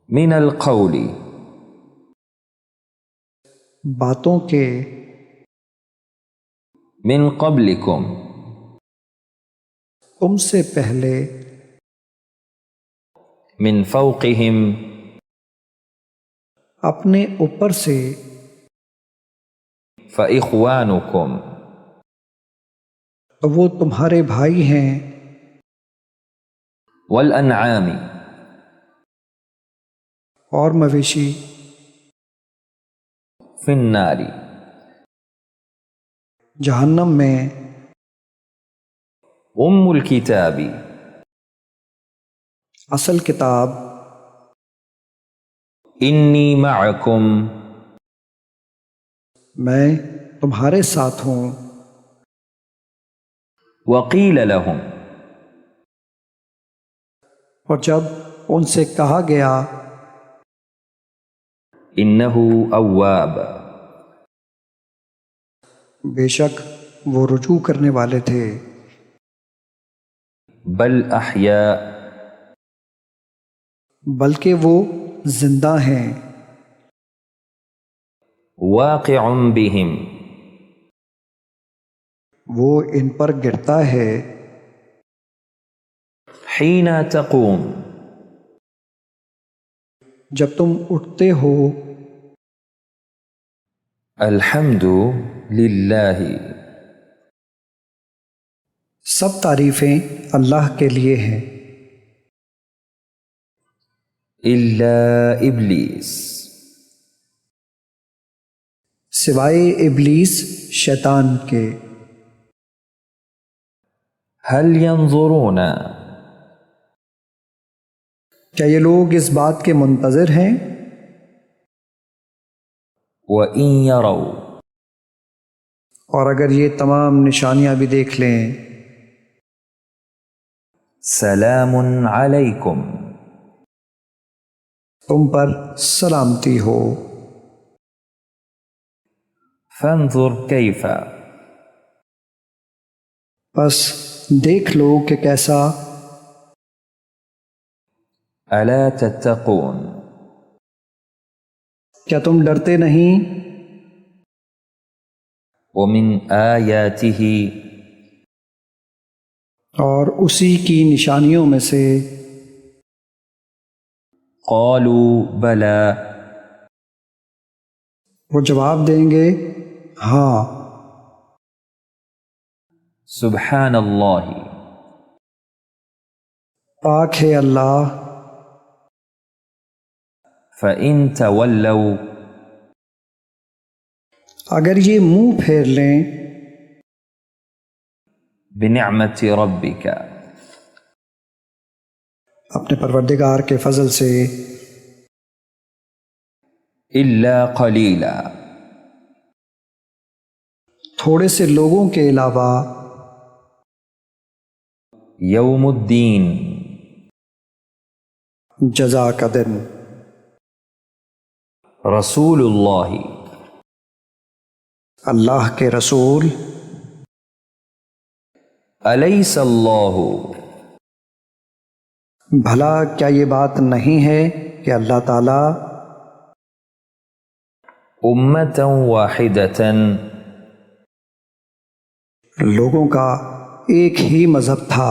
من القول باتوں کے، من قبلكم تم سے پہلے، من فوقهم اپنے اوپر سے، فإخوانكم تو وہ تمہارے بھائی ہیں، والأنعام اور مویشی، في النار جہنم میں، أم الكتاب اصل کتاب، إني معكم میں تمہارے ساتھ ہوں، وقيل لهم اور جب ان سے کہا گیا إنه أواب بے شک وہ رجوع کرنے والے تھے، بل أحياء بلکہ وہ زندہ ہیں، واقع بهم وہ ان پر گرتا ہے، حين تقوم جب تم اٹھتے ہو، الحمد لله سب تعریفیں اللہ کے لیے ہیں، إلا إبليس سوائے ابلیس شیطان کے، هل ينظرون کیا یہ لوگ اس بات کے منتظر ہیں وإن يروا اور اگر یہ تمام نشانیاں بھی دیکھ لیں، سلام عليكم تم پر سلامتی ہو، فانظر كيف بس دیکھ لو کہ کیسا، ألا تتقون کیا تم ڈرتے نہیں، ومن آياته اور اسی کی نشانیوں میں سے، قالوا بلى وہ جواب دیں گے ہاں، سبحان اللہ پاک ہے اللہ، فإن تولوا اگر یہ منہ پھیر لیں، بنعمة ربك اپنے پروردگار کے فضل سے، إلا قليلا تھوڑے سے لوگوں کے علاوہ، يوم الدين جزا کا دن، رسول اللہ اللہ کے رسول، أليس اللہ بھلا کیا یہ بات نہیں ہے کہ اللہ تعالیٰ أمة واحدة لوگوں کا ایک ہی مذہب تھا،